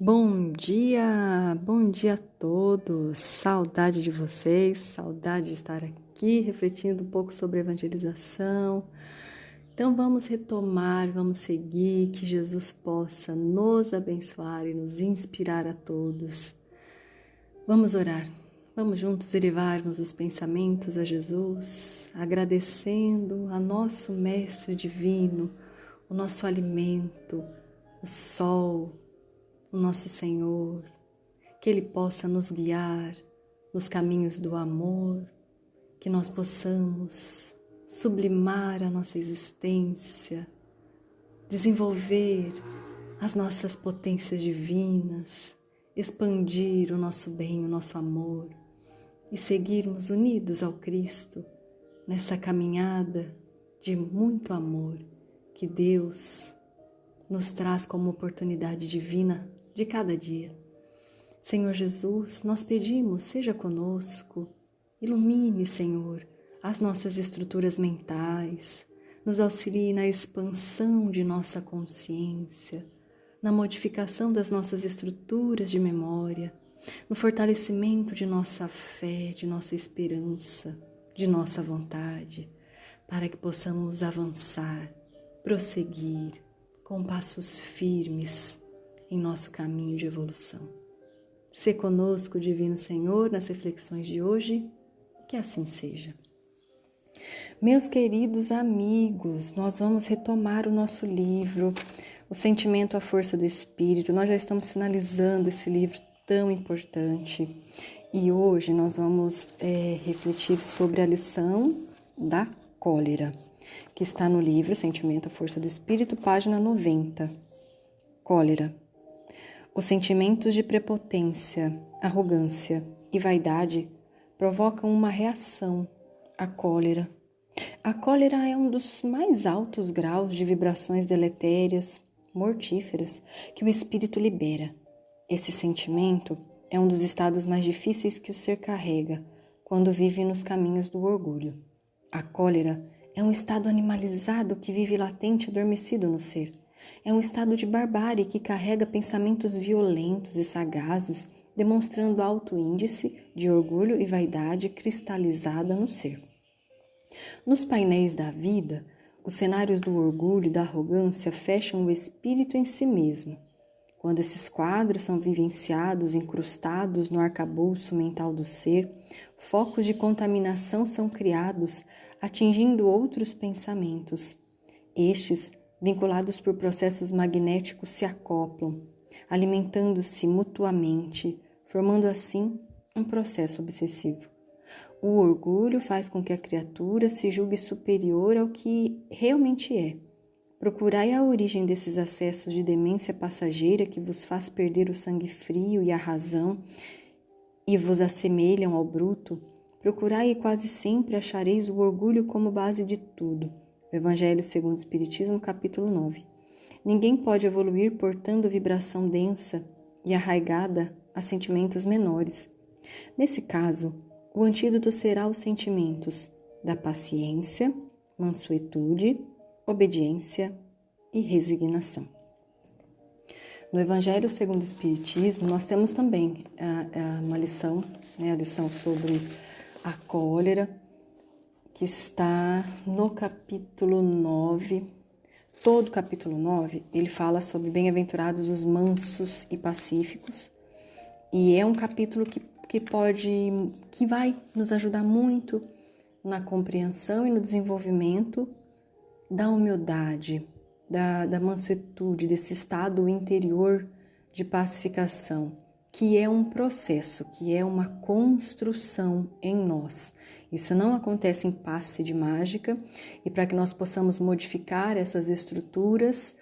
Bom dia a todos, saudade de vocês, saudade de estar aqui refletindo um pouco sobre evangelização. Então vamos retomar, vamos seguir, que Jesus possa nos abençoar e nos inspirar a todos. Vamos orar, vamos juntos elevarmos os pensamentos a Jesus, agradecendo a nosso Mestre Divino, o nosso alimento, o sol, o nosso Senhor, que Ele possa nos guiar nos caminhos do amor, que nós possamos sublimar a nossa existência, desenvolver as nossas potências divinas, expandir o nosso bem, o nosso amor e seguirmos unidos ao Cristo nessa caminhada de muito amor que Deus nos traz como oportunidade divina de cada dia. Senhor Jesus, nós pedimos, seja conosco, ilumine, Senhor, as nossas estruturas mentais, nos auxilie na expansão de nossa consciência, na modificação das nossas estruturas de memória, no fortalecimento de nossa fé, de nossa esperança, de nossa vontade, para que possamos avançar, prosseguir com passos firmes em nosso caminho de evolução. Sê conosco, Divino Senhor, nas reflexões de hoje, que assim seja. Meus queridos amigos, nós vamos retomar o nosso livro, O Sentimento à Força do Espírito. Nós já estamos finalizando esse livro tão importante e hoje nós vamos refletir sobre a lição da cólera, que está no livro Sentimento à Força do Espírito, página 90. Cólera. Os sentimentos de prepotência, arrogância e vaidade provocam uma reação, a cólera. A cólera é um dos mais altos graus de vibrações deletérias, mortíferas, que o espírito libera. Esse sentimento é um dos estados mais difíceis que o ser carrega quando vive nos caminhos do orgulho. A cólera é um estado animalizado que vive latente e adormecido no ser. É um estado de barbárie que carrega pensamentos violentos e sagazes, demonstrando alto índice de orgulho e vaidade cristalizada no ser. Nos painéis da vida, os cenários do orgulho e da arrogância fecham o espírito em si mesmo. Quando esses quadros são vivenciados, incrustados no arcabouço mental do ser, focos de contaminação são criados, atingindo outros pensamentos. Estes, vinculados por processos magnéticos, se acoplam, alimentando-se mutuamente, formando assim um processo obsessivo. O orgulho faz com que a criatura se julgue superior ao que realmente é. Procurai a origem desses acessos de demência passageira que vos faz perder o sangue frio e a razão e vos assemelham ao bruto. Procurai e quase sempre achareis o orgulho como base de tudo. O Evangelho segundo o Espiritismo, capítulo 9. Ninguém pode evoluir portando vibração densa e arraigada a sentimentos menores. Nesse caso, o antídoto será os sentimentos da paciência, mansuetude, obediência e resignação. No Evangelho segundo o Espiritismo, nós temos também uma lição, a lição sobre a cólera, que está no capítulo 9. Todo o capítulo 9, ele fala sobre bem-aventurados os mansos e pacíficos, e é um capítulo que vai nos ajudar muito na compreensão e no desenvolvimento da humildade, da mansuetude, desse estado interior de pacificação, que é um processo, que é uma construção em nós. Isso não acontece em passe de mágica, e para que nós possamos modificar essas estruturas,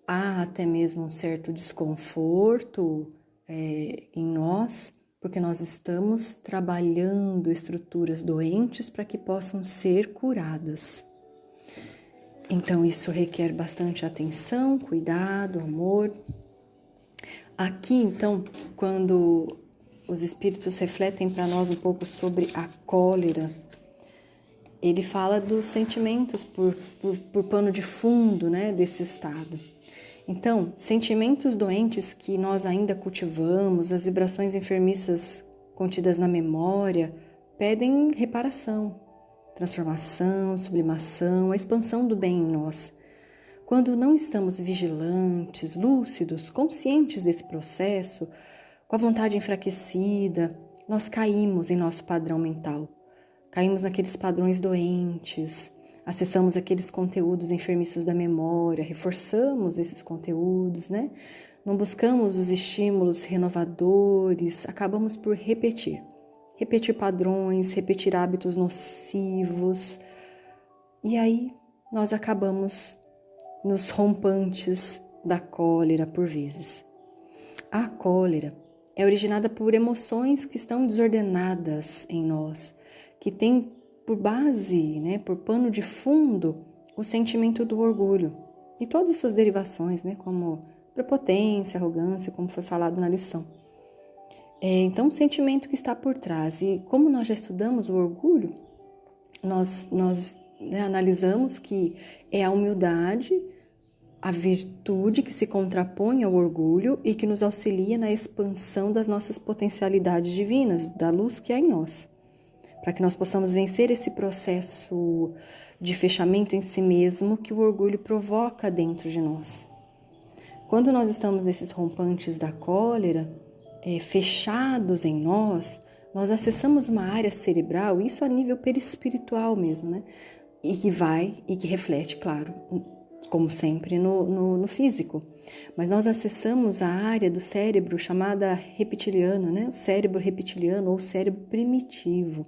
há até mesmo um certo desconforto em nós, porque nós estamos trabalhando estruturas doentes para que possam ser curadas. Então isso requer bastante atenção, cuidado, amor. Aqui, então, quando os espíritos refletem para nós um pouco sobre a cólera, ele fala dos sentimentos por pano de fundo, desse estado. Então, sentimentos doentes que nós ainda cultivamos, as vibrações enfermiças contidas na memória, pedem reparação, transformação, sublimação, a expansão do bem em nós. Quando não estamos vigilantes, lúcidos, conscientes desse processo, com a vontade enfraquecida, nós caímos em nosso padrão mental. Caímos naqueles padrões doentes, acessamos aqueles conteúdos enfermiços da memória, reforçamos esses conteúdos, né? Não buscamos os estímulos renovadores, acabamos por repetir padrões, repetir hábitos nocivos. E aí nós acabamos nos rompantes da cólera por vezes. A cólera é originada por emoções que estão desordenadas em nós, que tem por base, né, por pano de fundo, o sentimento do orgulho e todas as suas derivações, né, como prepotência, arrogância, como foi falado na lição. Então, o sentimento que está por trás. E como nós já estudamos o orgulho, nós analisamos que é a humildade, a virtude que se contrapõe ao orgulho e que nos auxilia na expansão das nossas potencialidades divinas, da luz que há em nós, para que nós possamos vencer esse processo de fechamento em si mesmo que o orgulho provoca dentro de nós. Quando nós estamos nesses rompantes da cólera, fechados em nós, nós acessamos uma área cerebral, isso a nível perispiritual mesmo, né? E que reflete, claro, como sempre, no físico. Mas nós acessamos a área do cérebro chamada reptiliana, né? O cérebro reptiliano ou cérebro primitivo.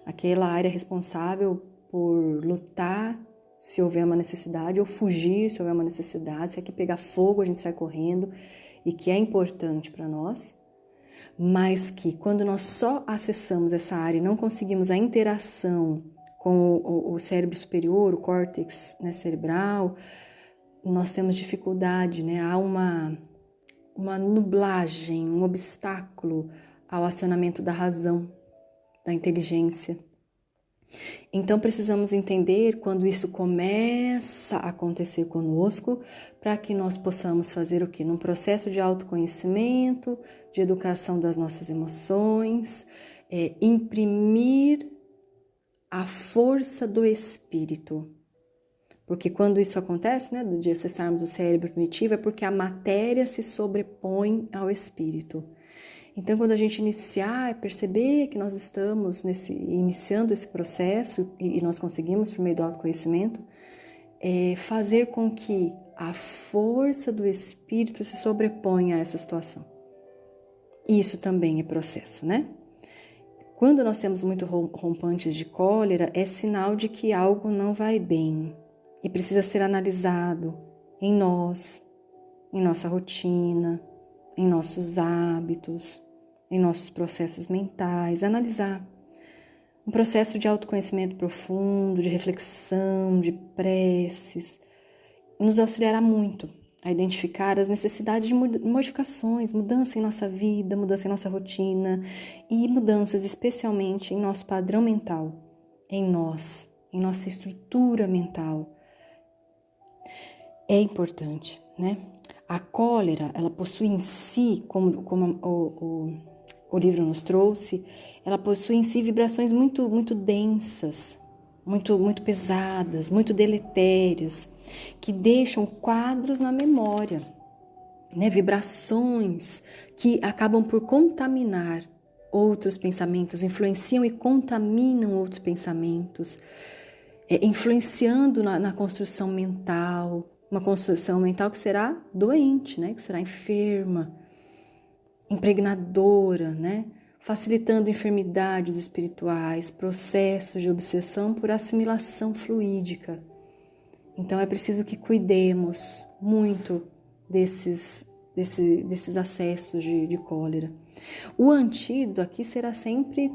Aquela área responsável por lutar se houver uma necessidade ou fugir se houver uma necessidade. Se aqui pegar fogo, a gente sai correndo e que é importante para nós. Mas que quando nós só acessamos essa área e não conseguimos a interação com o cérebro superior, o córtex, né, cerebral, nós temos dificuldade, né? Há uma nublagem, um obstáculo ao acionamento da razão, da inteligência. Então precisamos entender quando isso começa a acontecer conosco, para que nós possamos fazer o quê? Num processo de autoconhecimento, de educação das nossas emoções, imprimir a força do espírito. Porque quando isso acontece, né, de acessarmos o cérebro primitivo, é porque a matéria se sobrepõe ao espírito. Então, quando a gente iniciar, perceber que nós estamos iniciando esse processo, e nós conseguimos, por meio do autoconhecimento, fazer com que a força do espírito se sobreponha a essa situação. Isso também é processo, né? Quando nós temos muito rompantes de cólera, é sinal de que algo não vai bem e precisa ser analisado em nós, em nossa rotina, em nossos hábitos, em nossos processos mentais, analisar. Um processo de autoconhecimento profundo, de reflexão, de preces, nos auxiliará muito a identificar as necessidades de modificações, mudança em nossa vida, mudança em nossa rotina e mudanças especialmente em nosso padrão mental, em nós, em nossa estrutura mental. É importante, né? A cólera, ela possui em si, como o livro nos trouxe, ela possui em si vibrações muito, muito densas, muito pesadas, muito deletérias, que deixam quadros na memória, né? Vibrações que acabam por contaminar outros pensamentos, influenciam e contaminam outros pensamentos, influenciando na construção mental, uma construção mental que será doente, né? Que será enferma, impregnadora, né? Facilitando enfermidades espirituais, processos de obsessão por assimilação fluídica. Então é preciso que cuidemos muito desses acessos de cólera. O antídoto aqui será sempre,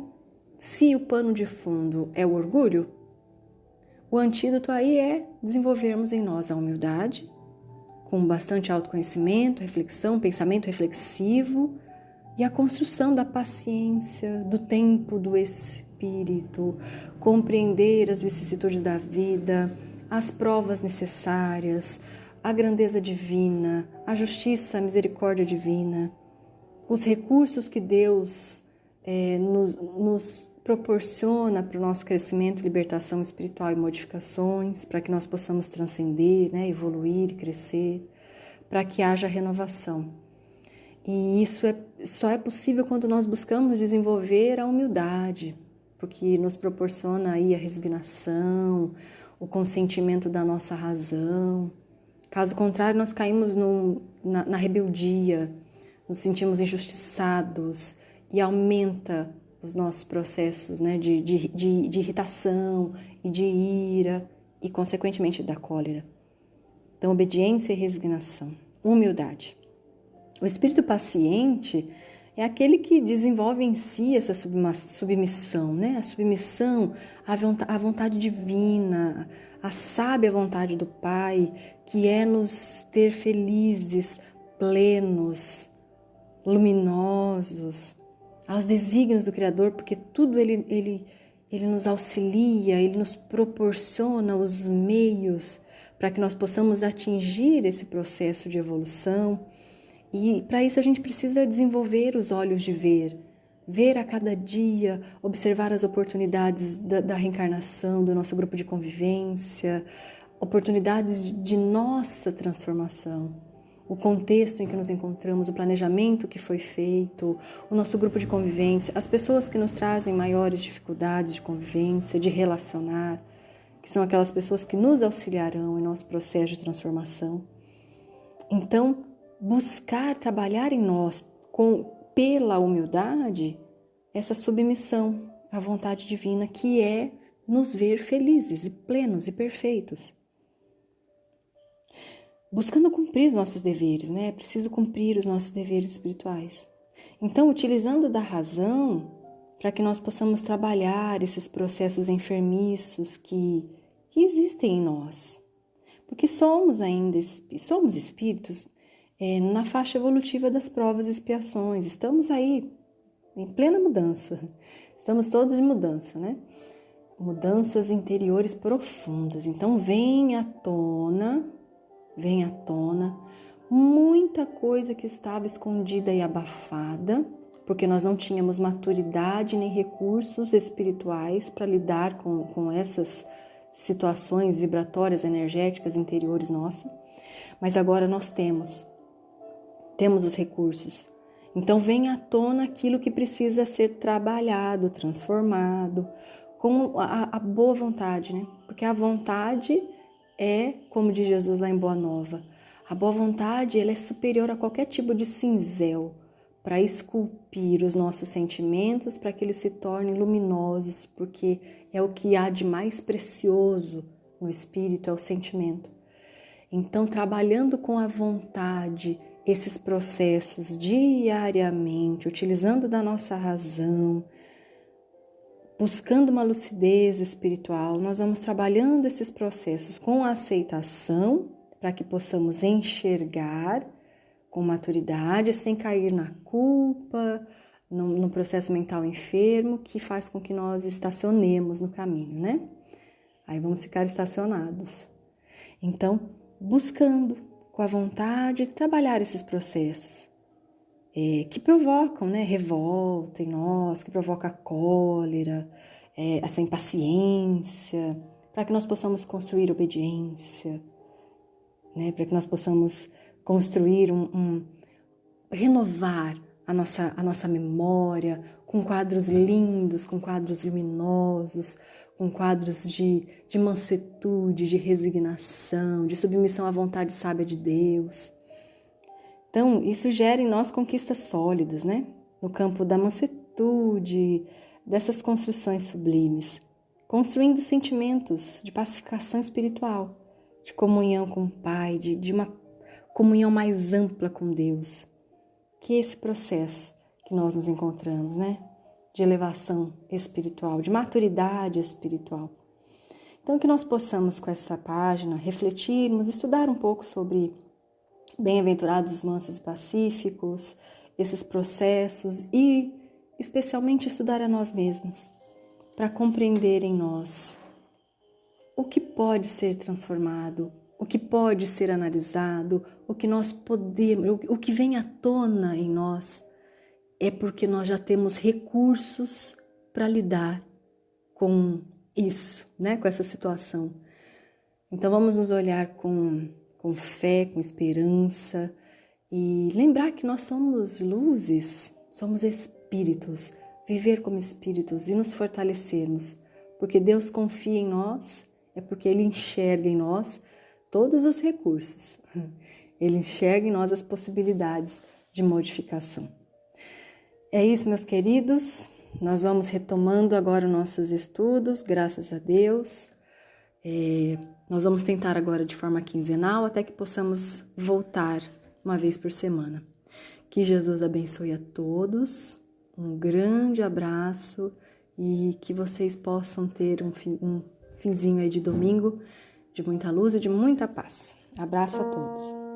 se o pano de fundo é o orgulho, o antídoto aí é desenvolvermos em nós a humildade, com bastante autoconhecimento, reflexão, pensamento reflexivo e a construção da paciência, do tempo do espírito, compreender as vicissitudes da vida, as provas necessárias, a grandeza divina, a justiça, a misericórdia divina, os recursos que Deus nos proporciona para o nosso crescimento, libertação espiritual e modificações, para que nós possamos transcender, né, evoluir e crescer, para que haja renovação. E isso só é possível quando nós buscamos desenvolver a humildade, porque nos proporciona aí a resignação, o consentimento da nossa razão. Caso contrário, nós caímos na rebeldia, nos sentimos injustiçados e aumenta os nossos processos, né, de irritação e de ira e, consequentemente, da cólera. Então, obediência e resignação, humildade. O espírito paciente é aquele que desenvolve em si essa submissão, né? A submissão à vontade divina, à sábia vontade do Pai, que é nos ter felizes, plenos, luminosos, aos desígnios do Criador, porque tudo ele nos auxilia, ele nos proporciona os meios para que nós possamos atingir esse processo de evolução. E para isso a gente precisa desenvolver os olhos de ver a cada dia, observar as oportunidades da reencarnação, do nosso grupo de convivência, oportunidades de nossa transformação, o contexto em que nos encontramos, o planejamento que foi feito, o nosso grupo de convivência, as pessoas que nos trazem maiores dificuldades de convivência, de relacionar, que são aquelas pessoas que nos auxiliarão em nosso processo de transformação. Então, buscar trabalhar em nós pela humildade, essa submissão à vontade divina, que é nos ver felizes e plenos e perfeitos. Buscando cumprir os nossos deveres, né? É preciso cumprir os nossos deveres espirituais. Então, utilizando da razão para que nós possamos trabalhar esses processos enfermiços que existem em nós. Porque somos espíritos na faixa evolutiva das provas e expiações. Estamos aí em plena mudança. Estamos todos em mudança, né? Mudanças interiores profundas. Então vem à tona muita coisa que estava escondida e abafada, porque nós não tínhamos maturidade nem recursos espirituais para lidar com essas situações vibratórias, energéticas, interiores nossas. Mas agora nós temos os recursos. Então vem à tona aquilo que precisa ser trabalhado, transformado, com a boa vontade, né? Porque a vontade é, como diz Jesus lá em Boa Nova, a boa vontade ela é superior a qualquer tipo de cinzel para esculpir os nossos sentimentos, para que eles se tornem luminosos, porque é o que há de mais precioso no espírito, é o sentimento. Então, trabalhando com a vontade, esses processos diariamente, utilizando da nossa razão, buscando uma lucidez espiritual, nós vamos trabalhando esses processos com a aceitação, para que possamos enxergar com maturidade, sem cair na culpa, no processo mental enfermo, que faz com que nós estacionemos no caminho, né? Aí vamos ficar estacionados. Então, buscando com a vontade trabalhar esses processos que provocam, né, revolta em nós, que provoca a cólera, essa impaciência, para que nós possamos construir obediência, né, para que nós possamos construir renovar a nossa memória com quadros lindos, com quadros luminosos, com quadros de mansuetude, de resignação, de submissão à vontade sábia de Deus. Então, isso gera em nós conquistas sólidas, né? No campo da mansuetude, dessas construções sublimes, construindo sentimentos de pacificação espiritual, de comunhão com o Pai, de uma comunhão mais ampla com Deus, que é esse processo que nós nos encontramos, né? De elevação espiritual, de maturidade espiritual. Então, que nós possamos, com essa página, refletirmos, estudar um pouco sobre bem-aventurados os mansos e pacíficos, esses processos e, especialmente, estudar a nós mesmos, para compreender em nós o que pode ser transformado, o que pode ser analisado, o que nós podemos, o que vem à tona em nós, é porque nós já temos recursos para lidar com isso, né? Com essa situação. Então vamos nos olhar com fé, com esperança e lembrar que nós somos luzes, somos espíritos, viver como espíritos e nos fortalecermos, porque Deus confia em nós, é porque Ele enxerga em nós todos os recursos. Ele enxerga em nós as possibilidades de modificação. É isso, meus queridos. Nós vamos retomando agora nossos estudos, graças a Deus. Nós vamos tentar agora de forma quinzenal até que possamos voltar uma vez por semana. Que Jesus abençoe a todos. Um grande abraço e que vocês possam ter um finzinho aí de domingo de muita luz e de muita paz. Abraço a todos.